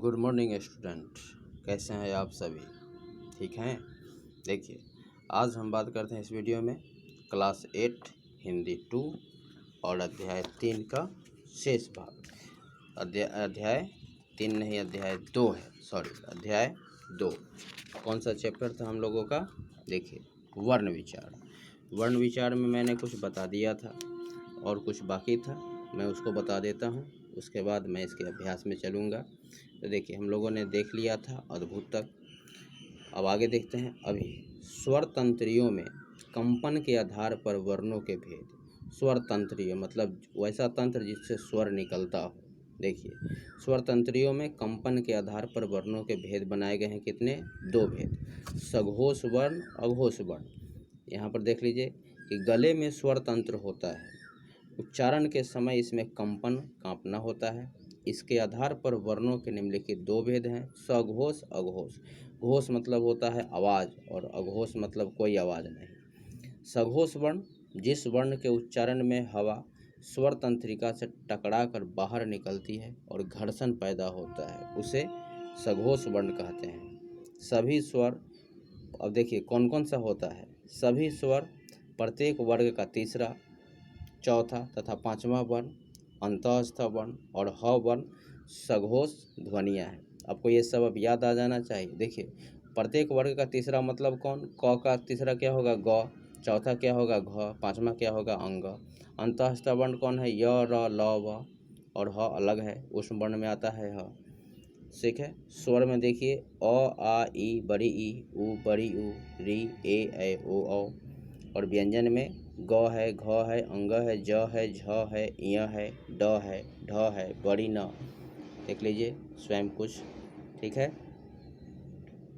Good morning student, कैसे हैं आप सभी? ठीक हैं। देखिए, आज हम बात करते हैं इस वीडियो में क्लास 8 हिंदी 2 और अध्याय 3 का शेष भाग। अध्याय 3 नहीं, अध्याय 2 है। अध्याय 2 कौन सा चैप्टर था हम लोगों का? देखिए, वर्ण विचार। वर्ण विचार में मैंने कुछ बता दिया था और कुछ बाकी था, मैं उसको बता देता हूँ, उसके बाद मैं इसके अभ्यास में चलूँगा। तो देखिए, हम लोगों ने देख लिया था अद्भुत तक। अब आगे देखते हैं। अभी स्वर तंत्रियों में कंपन के आधार पर वर्णों के भेद। स्वर तंत्रिय मतलब वैसा तंत्र जिससे स्वर निकलता हो। देखिए, स्वर तंत्रियों में कंपन के आधार पर वर्णों के भेद बनाए गए हैं। कितने? 2 भेद, सघोष वर्ण, अघोष वर्ण। यहाँ पर देख लीजिए कि गले में स्वर तंत्र होता है, उच्चारण के समय इसमें कंपन, कांपना होता है। इसके आधार पर वर्णों के निम्नलिखित 2 भेद हैं, सघोष, अघोष। घोष मतलब होता है आवाज़ और अघोष मतलब कोई आवाज़ नहीं। सघोष वर्ण, जिस वर्ण के उच्चारण में हवा स्वर तंत्रिका से टकरा कर बाहर निकलती है और घर्षण पैदा होता है, उसे सघोष वर्ण कहते हैं। सभी स्वर, अब देखिए कौन कौन सा होता है। सभी स्वर प्रत्येक वर्ग का तीसरा, चौथा तथा पांचवा वर्ण, अंतःस्थ वर्ण और ह वर्ण सघोष ध्वनियाँ हैं। आपको ये सब अब याद आ जाना चाहिए। देखिए, प्रत्येक वर्ग का तीसरा मतलब कौन? क का तीसरा क्या होगा? ग। चौथा क्या होगा? घ। पांचवा क्या होगा? अंग। अंतःस्थ वर्ण कौन है? य, र, ल, व और ह अलग है, उस वर्ण में आता है ह। ठीक है। स्वर में देखिए अ, आ, ई बड़ी ई, उ बड़ी उ, री, ए, ऐ, ओ, औ। और व्यंजन में ग है, घ है, अंग है, ज है, झ है, य है, ड है, ढ है, बड़ी न। देख लीजिए स्वयं कुछ। ठीक है।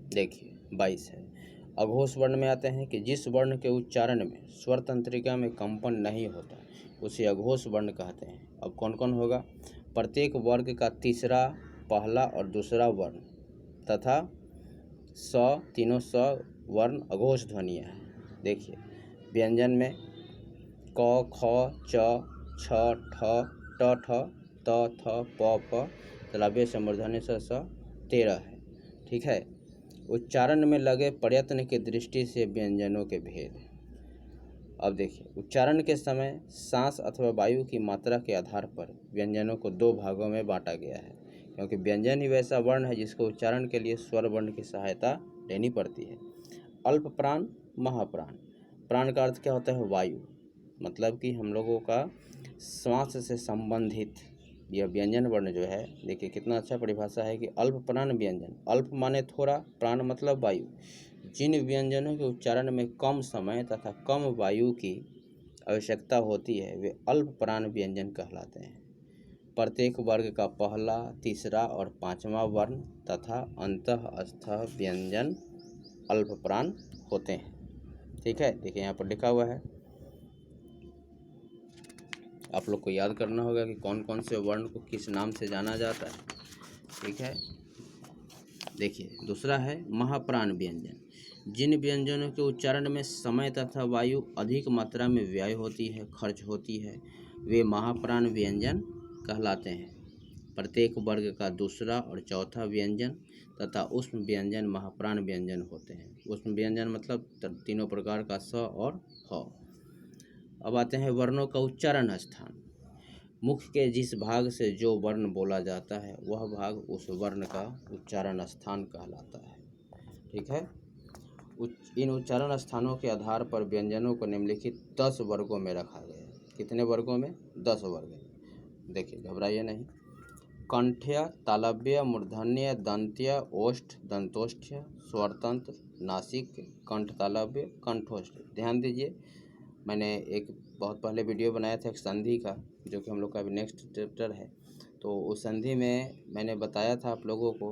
देखिए 22 है। अघोष वर्ण में आते हैं कि जिस वर्ण के उच्चारण में स्वर तंत्रिका में कंपन नहीं होता, उसे अघोष वर्ण कहते हैं। अब कौन कौन होगा? प्रत्येक वर्ग का तीसरा, पहला और दूसरा वर्ण तथा स, तीनों स वर्ण अघोष ध्वनियाँ हैं। देखिए, व्यंजन में क, ख, च, छ, ठ, ट, ठ, त, थ, प, प, तालव्य से मूर्धन्य स 13 है। ठीक है। उच्चारण में लगे प्रयत्न की दृष्टि से व्यंजनों के भेद। अब देखिए, उच्चारण के समय सांस अथवा वायु की मात्रा के आधार पर व्यंजनों को 2 भागों में बांटा गया है, क्योंकि व्यंजन ही वैसा वर्ण है जिसको उच्चारण के लिए स्वर वर्ण की सहायता लेनी पड़ती है। अल्प प्राण, महाप्राण। प्राण का अर्थ क्या होता है? वायु। मतलब कि हम लोगों का श्वास से संबंधित यह व्यंजन वर्ण जो है, देखिए कितना अच्छा परिभाषा है कि अल्प प्राण व्यंजन। अल्प माने थोड़ा, प्राण मतलब वायु। जिन व्यंजनों के उच्चारण में कम समय तथा कम वायु की आवश्यकता होती है, वे अल्प प्राण व्यंजन कहलाते हैं। प्रत्येक वर्ग का पहला, तीसरा और पांचवा वर्ण तथा अंतःस्थ व्यंजन अल्प प्राण होते हैं। ठीक है। देखिए यहाँ पर लिखा हुआ है, आप लोग को याद करना होगा कि कौन कौन से वर्ण को किस नाम से जाना जाता है। ठीक है। देखिए, दूसरा है महाप्राण व्यंजन। जिन व्यंजनों के उच्चारण में समय तथा वायु अधिक मात्रा में व्यय होती है, खर्च होती है, वे महाप्राण व्यंजन कहलाते हैं। प्रत्येक वर्ग का दूसरा और चौथा व्यंजन तथा उष्म व्यंजन महाप्राण व्यंजन होते हैं। उष्म व्यंजन मतलब तीनों प्रकार का स और ह। अब आते हैं वर्णों का उच्चारण स्थान। मुख के जिस भाग से जो वर्ण बोला जाता है, वह भाग उस वर्ण का उच्चारण स्थान कहलाता है। ठीक है। इन उच्चारण स्थानों के आधार पर व्यंजनों को निम्नलिखित 10 वर्गों में रखा गया है। कितने वर्गों में? 10 वर्ग। देखिए, घबराइए नहीं। कंठ्य, तालव्य, मूर्धन्य, दंत्य, ओष्ठ, दंतोष्ठ्य, स्वरतंत्र, नासिक, कंठ तालव्य, कंठोष्ठ। ध्यान दीजिए, मैंने एक बहुत पहले वीडियो बनाया था एक संधि का, जो कि हम लोग का अभी नेक्स्ट चैप्टर है। तो उस संधि में मैंने बताया था आप लोगों को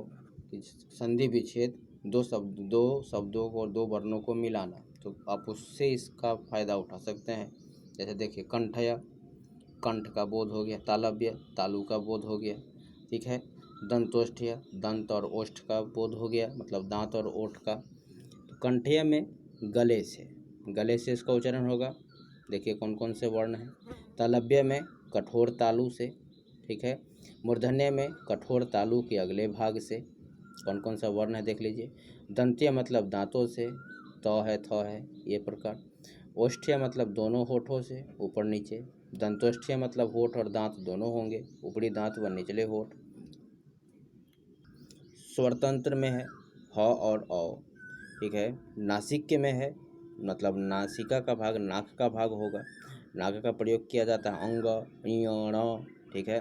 कि संधि विच्छेद, दो शब्दों को, 2 वर्णों को मिलाना, तो आप उससे इसका फ़ायदा उठा सकते हैं। जैसे देखिए, कंठया, कंठ का बोध हो गया, तालव्य, तालु का बोध हो गया। ठीक है। दंतोष्ठ्य, दंत और ओष्ठ का बोध हो गया, मतलब दांत और ओठ का। तो कंठ्य में गले से इसका उच्चारण होगा। देखिए कौन कौन से वर्ण हैं। तालव्य में कठोर तालु से। ठीक है। मूर्धन्य में कठोर तालु के अगले भाग से। कौन कौन सा वर्ण है देख लीजिए। दंत्य मतलब दांतों से, त है, थ है, ये प्रकार। ओष्ठ्य मतलब दोनों होठों से, ऊपर नीचे। दंतोष्ठ्य मतलब होठ और दांत दोनों होंगे, ऊपरी दांत व निचले होठ। स्वरतंत्र में है ह और औ, ठीक है। नासिक्य में है, मतलब नासिका का भाग नाक का भाग होगा, नाक का प्रयोग किया जाता है, अंग, ण, ठीक है।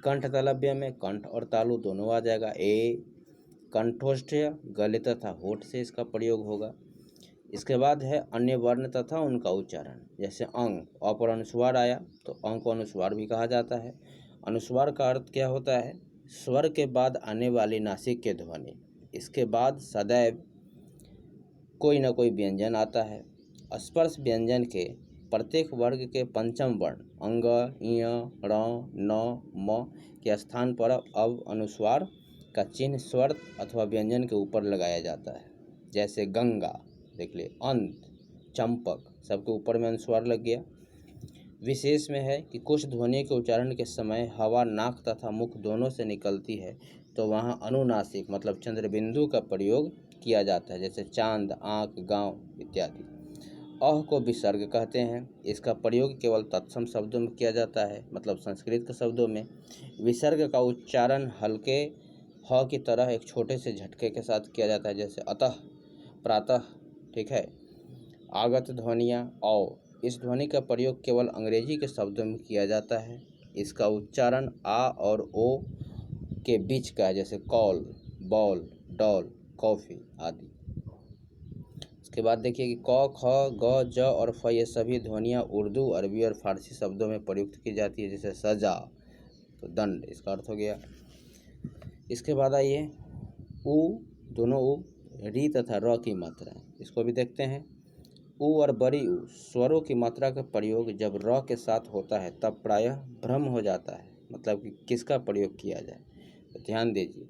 कंठ तालव्य में कंठ और तालु दोनों आ जाएगा, ए। कंठोष्ठ्य गले तथा होठ से इसका प्रयोग होगा। इसके बाद है अन्य वर्ण तथा उनका उच्चारण, जैसे अंग, अ पर अनुस्वार आया तो अंग को अनुस्वार भी कहा जाता है। अनुस्वार का अर्थ क्या होता है? स्वर के बाद आने वाली नासिक के ध्वनि, इसके बाद सदैव कोई न कोई व्यंजन आता है। स्पर्श व्यंजन के प्रत्येक वर्ग के पंचम वर्ण अंग, ञ, ण, न, म के स्थान पर अब अनुस्वार का चिन्ह स्वर अथवा व्यंजन के ऊपर लगाया जाता है। जैसे गंगा देख ले, अंत, चंपक, सबके ऊपर में अनुस्वार लग गया। विशेष में है कि कुछ ध्वनि के उच्चारण के समय हवा नाक तथा मुख दोनों से निकलती है तो वहाँ अनुनासिक मतलब चंद्रबिंदु का प्रयोग किया जाता है, जैसे चांद, आँख, गांव इत्यादि। अह को विसर्ग कहते हैं। इसका प्रयोग केवल तत्सम शब्दों में किया जाता है, मतलब संस्कृत के शब्दों में। विसर्ग का उच्चारण हल्के ह की तरह एक छोटे से झटके के साथ किया जाता है, जैसे अतः, प्रातः, ठीक है। आगत ध्वनियाँ औ, इस ध्वनि का प्रयोग केवल अंग्रेजी के शब्दों में किया जाता है। इसका उच्चारण आ और ओ के बीच का है, जैसे कॉल, बॉल, डॉल, कॉफ़ी आदि। इसके बाद देखिए कि क, ख, ग, ज और फ ये सभी ध्वनियाँ उर्दू, अरबी और फारसी शब्दों में प्रयुक्त की जाती है, जैसे सजा तो दंड, इसका अर्थ हो गया। इसके बाद आइए उ, दोनों उ, री तथा र की मात्रा, इसको भी देखते हैं। उ और बड़ी उ स्वरों की मात्रा का प्रयोग जब र के साथ होता है तब प्रायः भ्रम हो जाता है, मतलब कि किसका प्रयोग किया जाए। तो ध्यान दीजिए,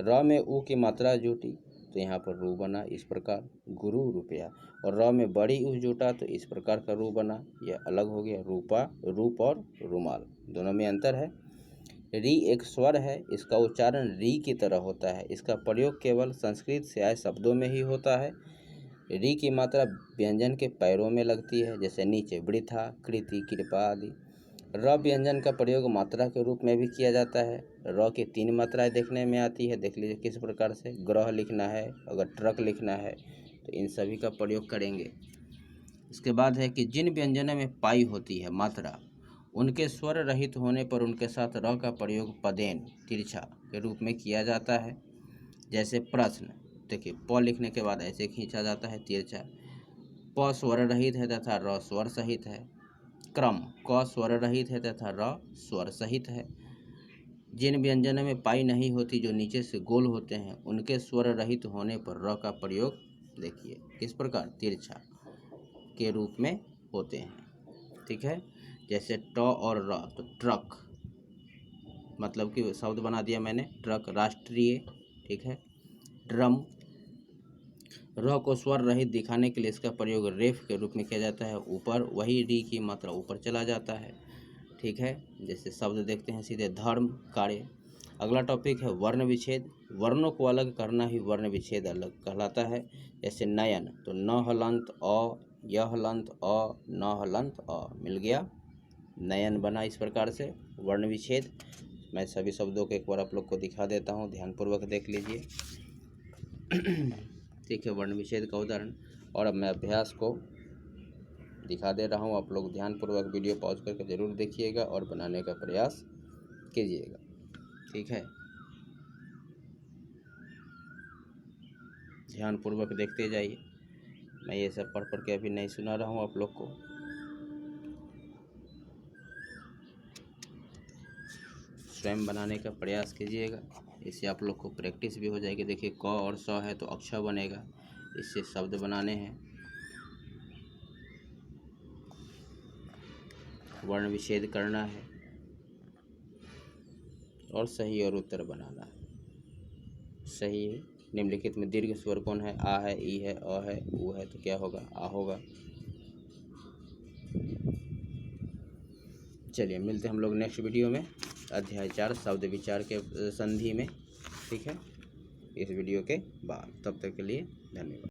र में उ की मात्रा जुटी तो यहाँ पर रू बना, इस प्रकार गुरु, रुपया। और र में बड़ी उ जुटा तो इस प्रकार का रू बना, यह अलग हो गया, रूपा, रूप और रुमाल, दोनों में अंतर है। री एक स्वर है, इसका उच्चारण री की तरह होता है। इसका प्रयोग केवल संस्कृत से आए शब्दों में ही होता है। री की मात्रा व्यंजन के पैरों में लगती है, जैसे नीचे वृथा, कृति, कृपा आदि। र व्यंजन का प्रयोग मात्रा के रूप में भी किया जाता है। र की 3 मात्राएं देखने में आती है, देख लीजिए किस प्रकार से। ग्रह लिखना है, अगर ट्रक लिखना है तो इन सभी का प्रयोग करेंगे। इसके बाद है कि जिन व्यंजनों में पाई होती है मात्रा, उनके स्वर रहित होने पर उनके साथ र का प्रयोग पदेन, तिरछा के रूप में किया जाता है। जैसे प्रश्न, देखिए प लिखने के बाद ऐसे खींचा जाता है तिरछा। प स्वर रहित है तथा र स्वर सहित है। क्रम, क स्वर रहित है तथा र स्वर सहित है। जिन व्यंजनों में पाई नहीं होती, जो नीचे से गोल होते हैं, उनके स्वर रहित होने पर र का प्रयोग देखिए किस प्रकार, तिरछा के रूप में होते हैं, ठीक है। जैसे ट और र, तो ट्रक, मतलब कि शब्द बना दिया मैंने ट्रक, राष्ट्रीय, ठीक है। ड्रम, र को स्वर रहित दिखाने के लिए इसका प्रयोग रेफ के रूप में किया जाता है, ऊपर वही री की मात्रा ऊपर चला जाता है, ठीक है। जैसे शब्द देखते हैं सीधे, धर्म, कार्य। अगला टॉपिक है वर्ण विच्छेद। वर्णों को अलग करना ही वर्ण विच्छेद अलग कहलाता है। जैसे नयन, तो न हलंत अ, य हलंत अ, न हलंत अ, मिल गया, नयन बना। इस प्रकार से वर्ण विच्छेद। मैं सभी शब्दों को एक बार आप लोग को दिखा देता हूँ, ध्यानपूर्वक देख लीजिए। ठीक है, वर्ण विच्छेद का उदाहरण। और अब मैं अभ्यास को दिखा दे रहा हूँ, आप लोग ध्यानपूर्वक वीडियो पॉज करके ज़रूर देखिएगा और बनाने का प्रयास कीजिएगा, ठीक है। ध्यानपूर्वक देखते जाइए, मैं ये सब पढ़ के अभी नहीं सुना रहा हूँ आप लोग को। स्वयं बनाने का प्रयास कीजिएगा, इससे आप लोग को प्रैक्टिस भी हो जाएगी। देखिए क और स है तो अक्षर बनेगा, इससे शब्द बनाने हैं, वर्ण विच्छेद करना है और सही और उत्तर बनाना है। सही है, निम्नलिखित में दीर्घ स्वर कौन है? आ है, ई है, अ है, उ है, तो क्या होगा? आ होगा। चलिए मिलते हैं हम लोग नेक्स्ट वीडियो में। अध्याय 4 शब्द विचार के संधि में, ठीक है, इस वीडियो के बाद। तब तक के लिए धन्यवाद।